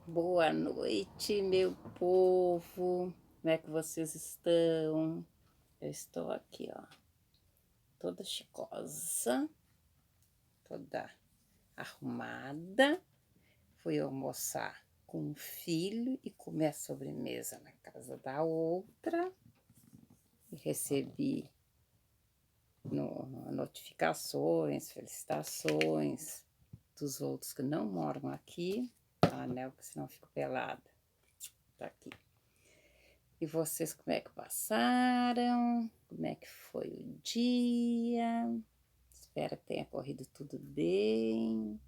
Boa noite, meu povo. Como é que vocês estão? Eu estou aqui, ó, toda chicosa, toda arrumada. Fui almoçar com um filho e comer a sobremesa na casa da outra. E recebi notificações, felicitações dos outros que não moram aqui. Anel, que senão eu fico pelada. Tá aqui. E vocês, como é que passaram? Como é que foi o dia? Espero que tenha corrido tudo bem.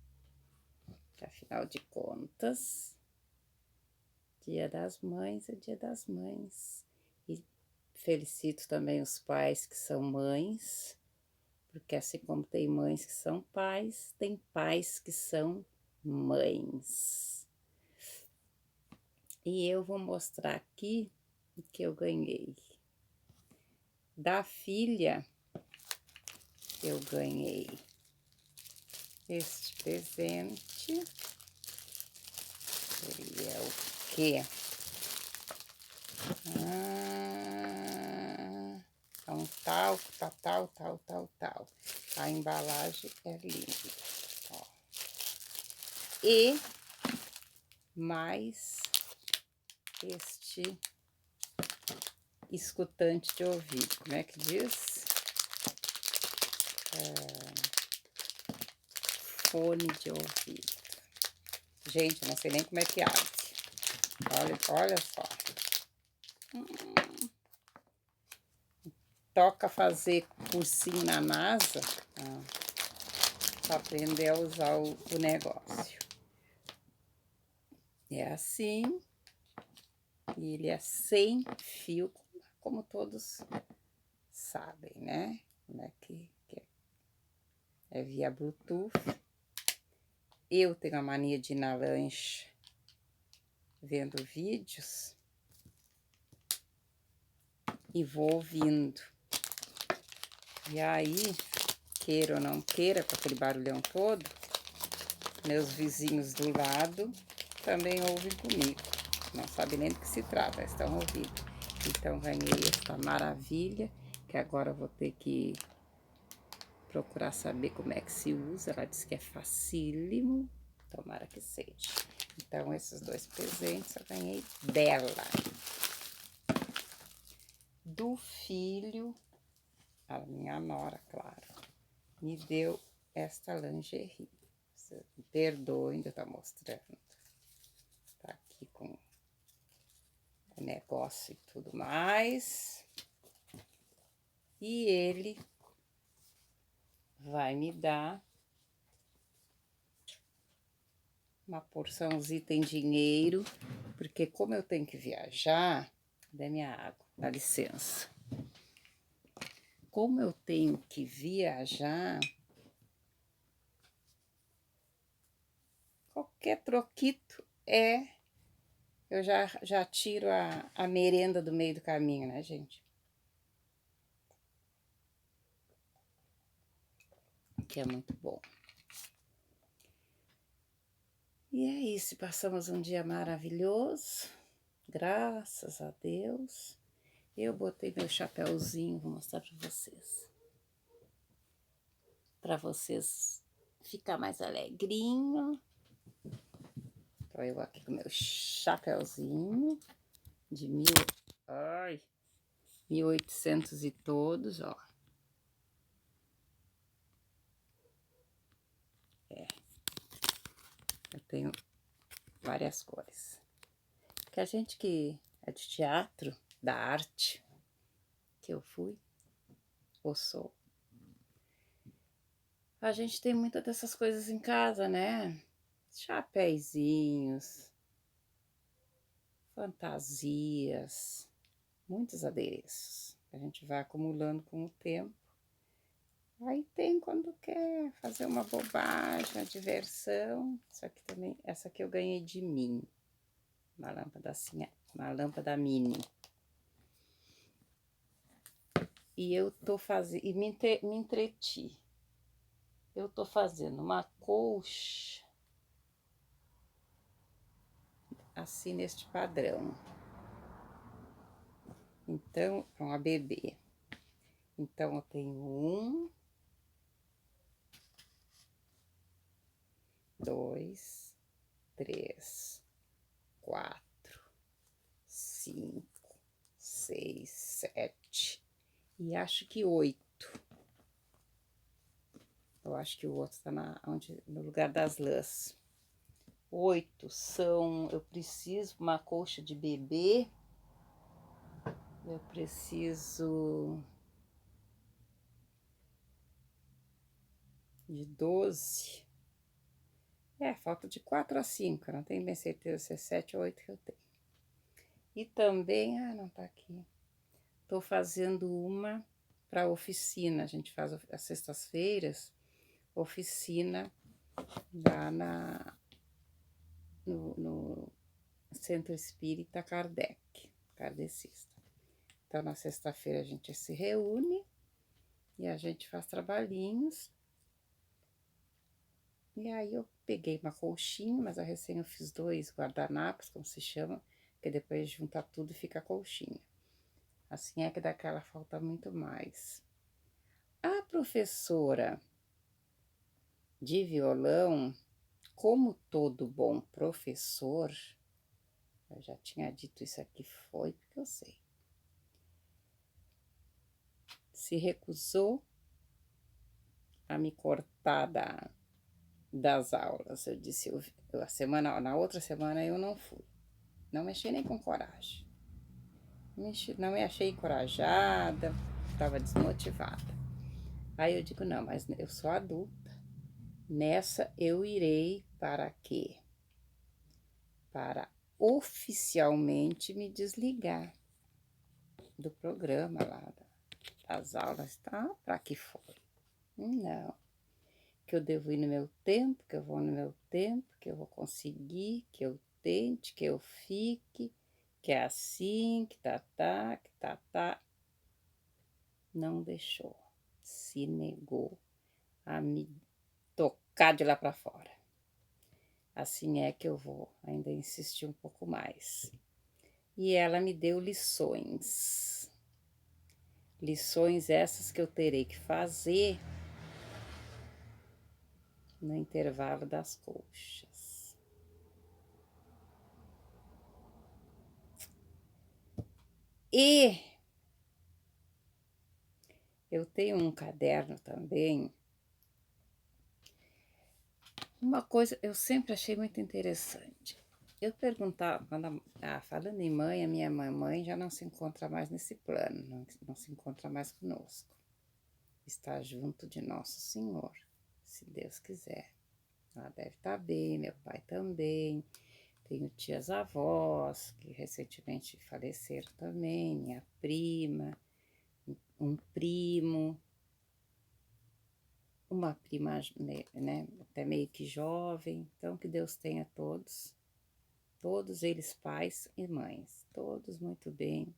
Que, afinal de contas, Dia das Mães é Dia das Mães. E felicito também os pais que são mães, porque assim como tem mães que são pais, tem pais que são mães. E eu vou mostrar aqui o que eu ganhei. Da filha, eu ganhei este presente. Ele é o quê? É um tal. A embalagem é linda. Ó. E mais este escutante de ouvido. Como é que diz? Fone de ouvido. Gente, eu não sei nem como é que abre. Olha só. Toca fazer cursinho na NASA para aprender a usar o negócio. É assim. E ele é sem fio, como todos sabem, né? Como é que é via Bluetooth. Eu tenho a mania de ir na lancha vendo vídeos e vou ouvindo. E aí, queira ou não queira, com aquele barulhão todo, meus vizinhos do lado também ouvem comigo. Não sabem nem do que se trata, estão ouvindo. Então, ganhei esta maravilha, que agora eu vou ter que procurar saber como é que se usa. Ela disse que é facílimo, tomara que seja. Então, esses dois presentes eu ganhei dela. Do filho, a minha nora, claro, me deu esta lingerie. Você me perdoe, ainda tá mostrando. Tá aqui com o negócio e tudo mais. E ele vai me dar uma porçãozinha em dinheiro, porque como eu tenho que viajar, dê minha água, dá licença. Como eu tenho que viajar, qualquer troquito eu já tiro a merenda do meio do caminho, né, gente? Que é muito bom. E é isso, passamos um dia maravilhoso, graças a Deus. Eu botei meu chapéuzinho, vou mostrar para vocês ficar mais alegrinho. Então, eu aqui com meu chapéuzinho de 1800 e todos, ó. Eu tenho várias cores. Porque a gente que é de teatro, da arte, que eu fui, ou sou, a gente tem muitas dessas coisas em casa, né? Chapéuzinhos, fantasias, muitos adereços. A gente vai acumulando com o tempo. Aí tem quando quer fazer uma bobagem, uma diversão. Isso aqui também, essa aqui eu ganhei de mim. Uma lâmpada assim, uma lâmpada mini. E eu tô fazendo, e me entreti. Eu tô fazendo uma colcha assim neste padrão. Então, para uma bebê. Então, eu tenho 1, 2, 3, 4, 5, 6, 7 e acho que 8. Eu acho que o outro tá no lugar das lãs. 8 são, eu preciso uma colcha de bebê, eu preciso de 12. Falta de 4 a 5, não tenho bem certeza se é 7 ou 8 que eu tenho. E também, não tá aqui. Tô fazendo uma para oficina, a gente faz às sextas-feiras, oficina lá no Centro Espírita Kardecista. Então, na sexta-feira a gente se reúne e a gente faz trabalhinhos. E aí eu peguei uma colchinha, mas a recém eu fiz 2 guardanapos, como se chama, que depois junta tudo e fica a colchinha. Assim é que daquela falta muito mais. A professora de violão, como todo bom professor, eu já tinha dito isso aqui, foi porque eu sei, se recusou a me cortar das aulas. Eu disse, na outra semana eu não fui. Não me achei nem com coragem. Não me achei encorajada, estava desmotivada. Aí eu digo, não, mas eu sou adulta. Nessa eu irei para quê? Para oficialmente me desligar do programa lá, das aulas, tá? Para que foi? Não. Que eu devo ir no meu tempo, que eu vou no meu tempo, que eu vou conseguir, que eu tente, que eu fique, que é assim, que tá. Não deixou, se negou a me tocar de lá para fora. Assim é que eu vou ainda insistir um pouco mais. E ela me deu lições. Lições essas que eu terei que fazer no intervalo das colchas. E eu tenho um caderno também. Uma coisa eu sempre achei muito interessante. Eu perguntava, falando em mãe, a minha mamãe já não se encontra mais nesse plano, não se encontra mais conosco. Está junto de Nosso Senhor, se Deus quiser. Ela deve estar bem, meu pai também. Tenho tias-avós, que recentemente faleceram também, minha prima, um primo, uma prima, né, até meio que jovem. Então, que Deus tenha todos eles pais e mães, todos muito bem.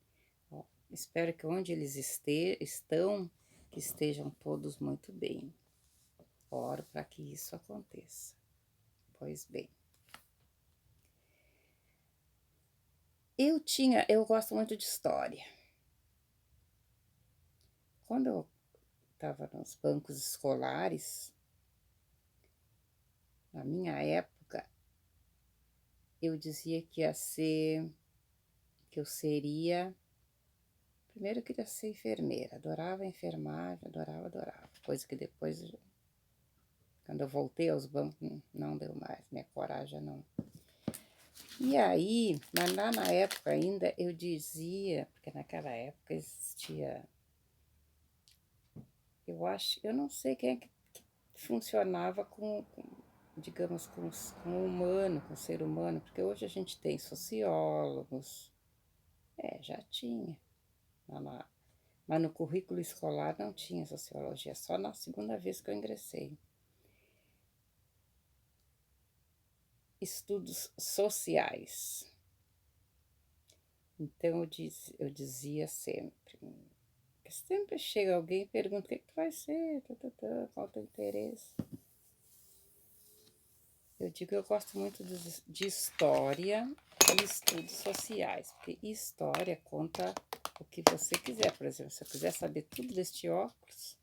Espero que onde eles estão, que estejam todos muito bem. Oro para que isso aconteça. Pois bem. Eu gosto muito de história. Quando eu estava nos bancos escolares, na minha época, eu dizia que eu seria. Primeiro eu queria ser enfermeira, adorava enfermagem, adorava. Coisa que depois, quando eu voltei aos bancos, não deu mais, minha coragem não. E aí, mas lá na época ainda eu dizia, porque naquela época existia, eu não sei quem é que funcionava digamos, com o humano, com o ser humano, porque hoje a gente tem sociólogos, já tinha, mas no currículo escolar não tinha sociologia, só na segunda vez que eu ingressei. Estudos sociais. Então eu dizia sempre, porque sempre chega alguém e pergunta o que tu vai ser, qual o teu interesse. Eu digo que eu gosto muito de história e estudos sociais, porque história conta o que você quiser. Por exemplo, se eu quiser saber tudo deste óculos,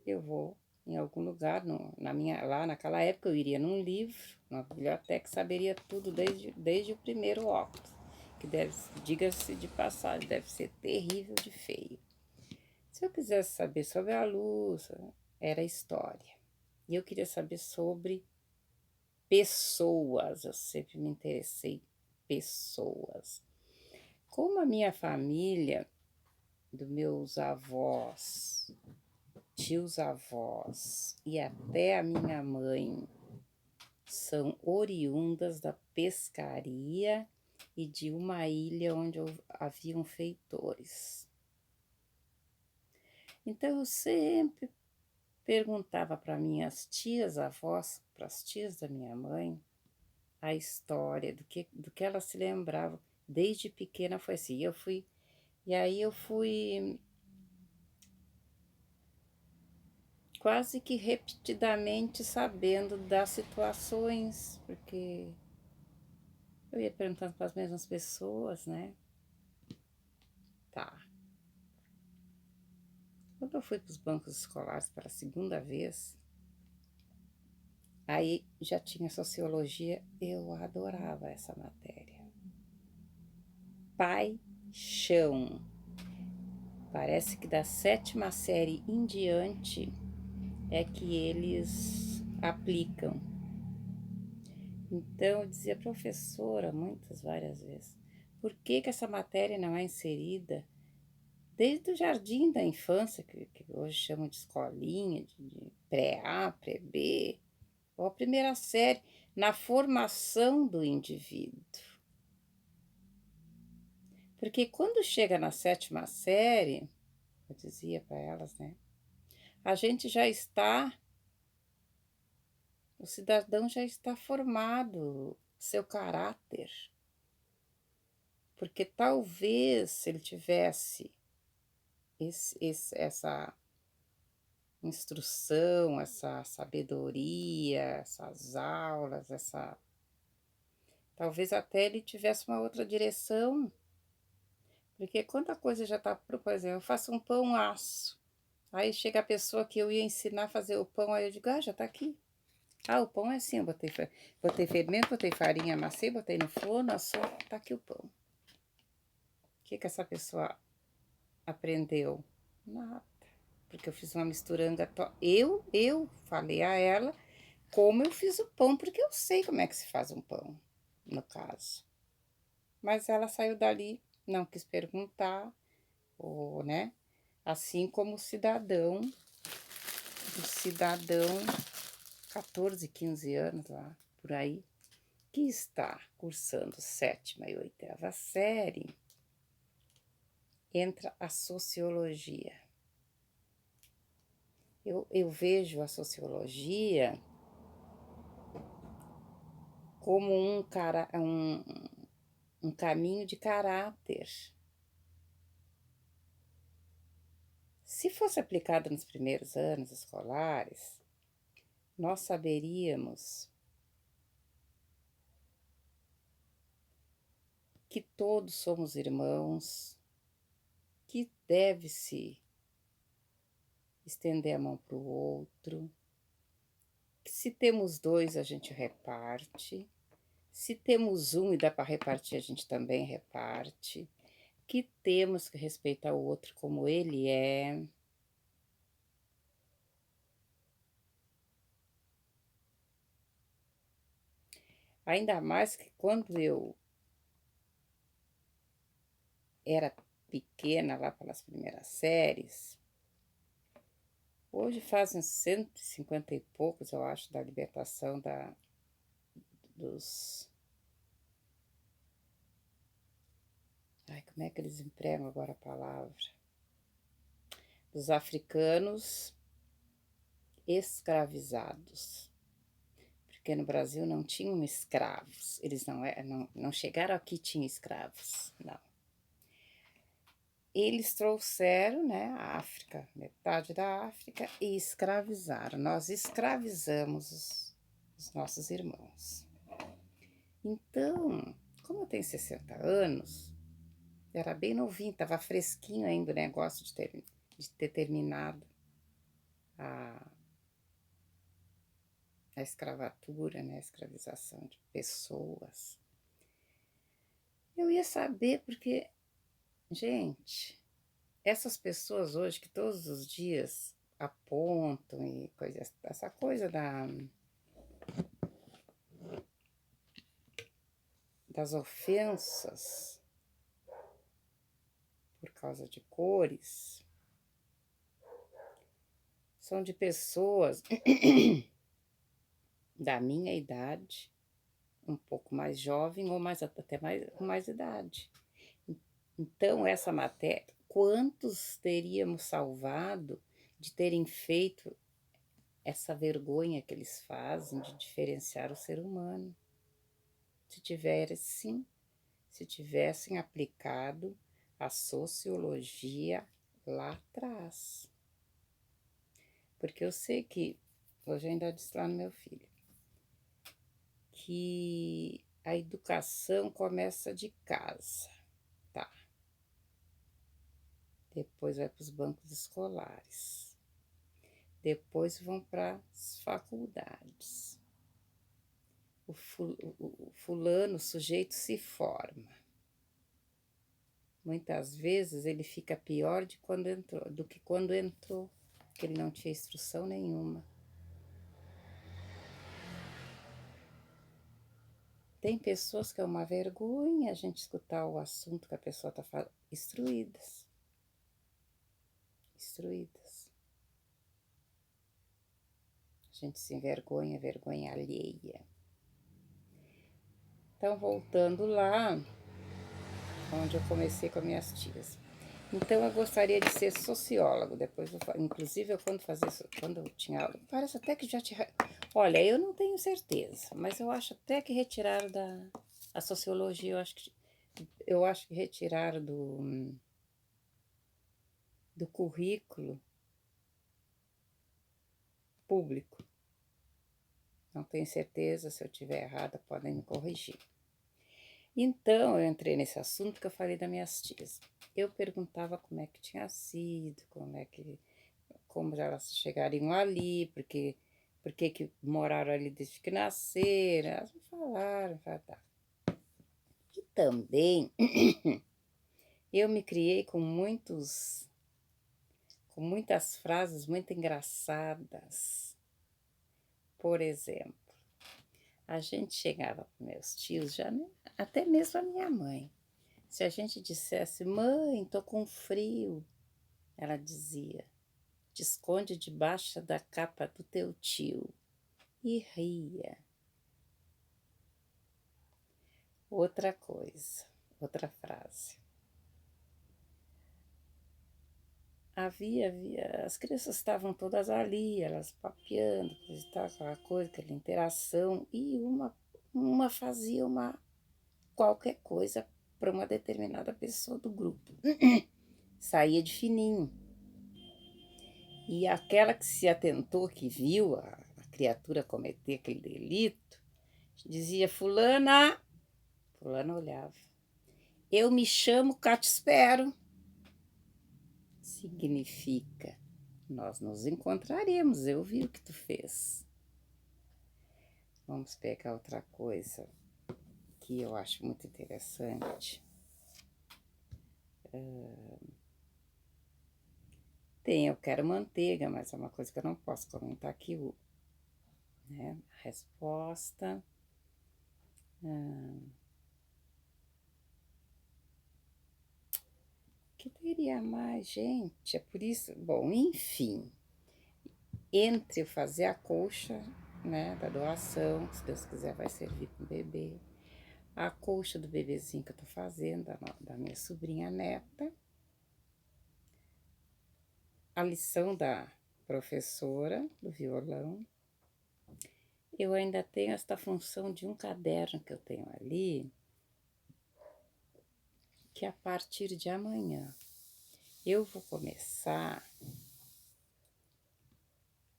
eu vou em algum lugar, lá naquela época eu iria num livro, numa biblioteca, saberia tudo desde o primeiro óculos, que deve, diga-se de passagem, deve ser terrível de feio. Se eu quisesse saber sobre a luz, era história. E eu queria saber sobre pessoas, eu sempre me interessei em pessoas. Como a minha família, dos meus avós, tios-avós e até a minha mãe são oriundas da pescaria e de uma ilha onde haviam feitores. Então eu sempre perguntava para minhas tias-avós, para as tias da minha mãe, a história do que elas se lembravam. Desde pequena foi assim, e aí eu fui quase que repetidamente sabendo das situações, porque eu ia perguntando para as mesmas pessoas, né? Tá. Quando eu fui para os bancos escolares pela segunda vez, aí já tinha sociologia, eu adorava essa matéria. Paixão. Parece que da 7ª série em diante é que eles aplicam. Então, eu dizia, professora, várias vezes, por que essa matéria não é inserida desde o jardim da infância, que hoje chamam de escolinha, de pré-A, pré-B, ou a primeira série, na formação do indivíduo? Porque quando chega na 7ª série, eu dizia para elas, né, a gente já está, o cidadão já está formado, seu caráter. Porque talvez se ele tivesse essa instrução, essa sabedoria, essas aulas, talvez até ele tivesse uma outra direção, porque quando a coisa já está, por exemplo, eu faço um pão aço, aí chega a pessoa que eu ia ensinar a fazer o pão, aí eu digo, já está aqui. O pão é assim, eu botei fermento, botei farinha, amassei, botei no forno, assou, tá aqui o pão. O que essa pessoa aprendeu? Nada. Porque eu fiz uma misturanga, eu falei a ela como eu fiz o pão, porque eu sei como é que se faz um pão, no caso. Mas ela saiu dali, não quis perguntar, ou, né, assim como o cidadão, 14, 15 anos lá, por aí, que está cursando 7ª e 8ª série, entra a sociologia. Eu vejo a sociologia como um caminho de caráter. Se fosse aplicado nos primeiros anos escolares, nós saberíamos que todos somos irmãos, que deve-se estender a mão para o outro, que se temos 2 a gente reparte, se temos um e dá para repartir a gente também reparte, que temos que respeitar o outro como ele é. Ainda mais que quando eu era pequena, lá pelas primeiras séries, hoje fazem 150 e poucos, eu acho, da libertação dos... como é que eles empregam agora a palavra? Dos africanos escravizados. Porque no Brasil não tinham escravos, eles não chegaram aqui e tinham escravos, não. Eles trouxeram, né, a África, metade da África, e escravizaram. Nós escravizamos os nossos irmãos. Então, como eu tenho 60 anos, era bem novinho, estava fresquinho ainda o negócio de ter terminado a, a escravatura, né, a escravização de pessoas. Eu ia saber porque, gente, essas pessoas hoje que todos os dias apontam e essa coisa das ofensas por causa de cores, são de pessoas da minha idade, um pouco mais jovem ou até com mais idade. Então, essa matéria, quantos teríamos salvado de terem feito essa vergonha que eles fazem de diferenciar o ser humano? Se tivessem aplicado a sociologia lá atrás. Porque eu sei que, hoje eu ainda disse lá no meu filho, que a educação começa de casa, tá? Depois vai para os bancos escolares. Depois vão para as faculdades. O fulano, o sujeito se forma. Muitas vezes ele fica pior do que quando entrou, porque ele não tinha instrução nenhuma. Tem pessoas que é uma vergonha a gente escutar o assunto que a pessoa está falando. Instruídas. A gente se envergonha, vergonha alheia. Então, voltando lá, onde eu comecei com as minhas tias. Então, eu gostaria de ser sociólogo. Depois, inclusive, quando eu tinha aula, parece até que já tinha... Olha, eu não tenho certeza, mas eu acho até que retiraram a sociologia, eu acho que retiraram do currículo público. Não tenho certeza, se eu estiver errada, podem me corrigir. Então, eu entrei nesse assunto porque eu falei das minhas tias. Eu perguntava como é que tinha sido, como elas chegariam ali, porque que moraram ali desde que nasceram. Elas me falaram, tá. E também, eu me criei com muitas frases muito engraçadas. Por exemplo, a gente chegava para meus tios, até mesmo a minha mãe. Se a gente dissesse, mãe, tô com frio, ela dizia, te esconde debaixo da capa do teu tio. E ria. Outra coisa, outra frase. As crianças estavam todas ali, elas papeando, aquela coisa, aquela interação, e uma fazia qualquer coisa para uma determinada pessoa do grupo. Saía de fininho. E aquela que se atentou, que viu a criatura cometer aquele delito, dizia, fulana olhava, eu me chamo Catispero. Significa, nós nos encontraremos, eu vi o que tu fez. Vamos pegar outra coisa que eu acho muito interessante. Eu quero manteiga, mas é uma coisa que eu não posso comentar aqui, né? A resposta. Que teria mais, gente? É por isso. Bom, enfim. Entre eu fazer a colcha, né, da doação, se Deus quiser vai servir para o bebê, a colcha do bebezinho que eu tô fazendo, da minha sobrinha neta, a lição da professora do violão, eu ainda tenho esta função de um caderno que eu tenho ali, que a partir de amanhã eu vou começar,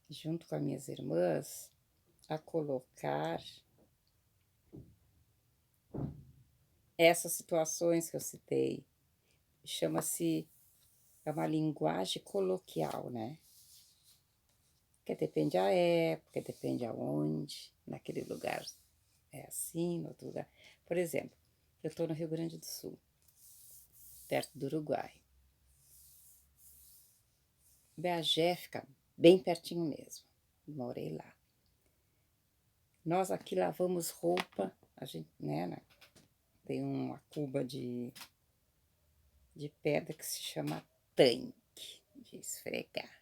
junto com as minhas irmãs, a colocar essas situações que eu citei. Chama-se é uma linguagem coloquial, né. Porque depende a época, depende aonde, naquele lugar é assim, no outro lugar por exemplo, eu estou no Rio Grande do Sul, perto do Uruguai. Bagé fica bem pertinho mesmo, morei lá. Nós aqui lavamos roupa, a gente, né, tem uma cuba de pedra que se chama tanque de esfregar.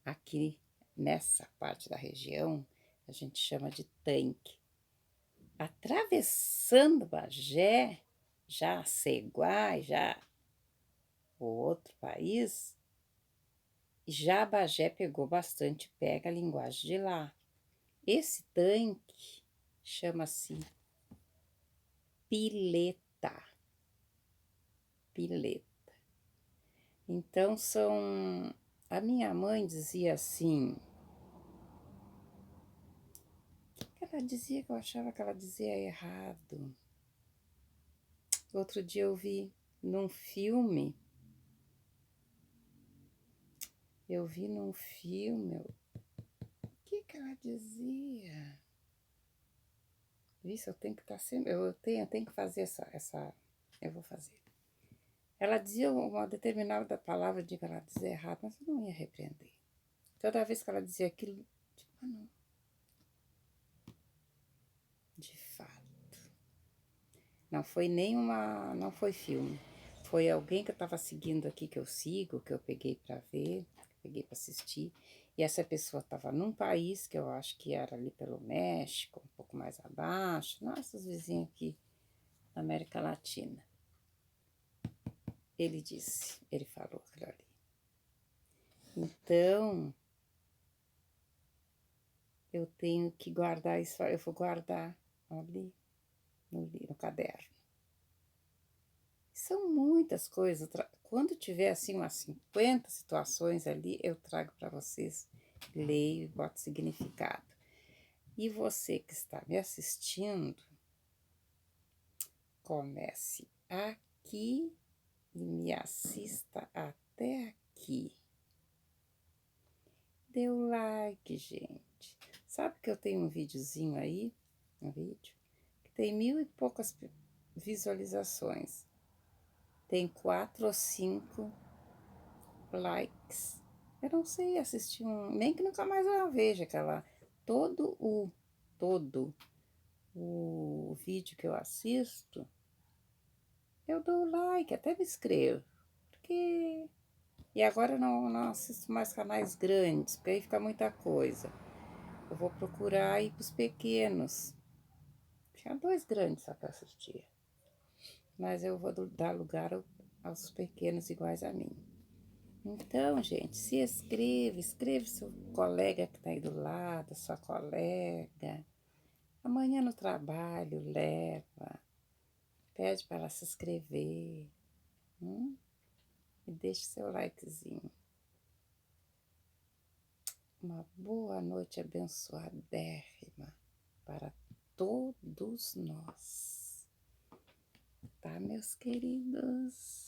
Aqui nessa parte da região, a gente chama de tanque. Atravessando Bagé, já Ceguá, já o outro país, já Bagé pegou bastante, pega a linguagem de lá. Esse tanque chama-se pileta. Pileta. Então a minha mãe dizia assim, o que ela dizia que eu achava que ela dizia errado? Outro dia eu vi num filme, o que ela dizia? Isso eu tenho que estar sempre, eu tenho que fazer eu vou fazer. Ela dizia uma determinada palavra, de que ela dizia errado, mas eu não ia repreender. Toda vez que ela dizia aquilo, tipo, não. De fato. Não foi filme. Foi alguém que eu estava seguindo aqui, que eu sigo, que eu peguei para ver, peguei para assistir. E essa pessoa estava num país que eu acho que era ali pelo México, um pouco mais abaixo, nossos vizinhos aqui na América Latina. Ele falou aquilo ali. Então, eu tenho que guardar isso, eu vou guardar ali no caderno. São muitas coisas. Quando tiver assim umas 50 situações ali, eu trago para vocês, leio e boto significado. E você que está me assistindo, comece aqui e me assista até aqui. Dê o like, gente. Sabe que eu tenho um videozinho aí, um vídeo, que tem 1000 e poucas visualizações. Tem 4 ou 5 likes. Eu não sei assistir nem que nunca mais eu veja aquela, todo o vídeo que eu assisto, eu dou like, até me inscrevo, porque, e agora eu não assisto mais canais grandes, porque aí fica muita coisa. Eu vou procurar ir pros pequenos, tinha 2 grandes só para assistir, mas eu vou dar lugar aos pequenos iguais a mim. Então, gente, se escreve seu colega que tá aí do lado, sua colega. Amanhã no trabalho, leva, pede para ela se inscrever, e deixe seu likezinho. Uma boa noite abençoadérrima para todos nós, tá, meus queridos?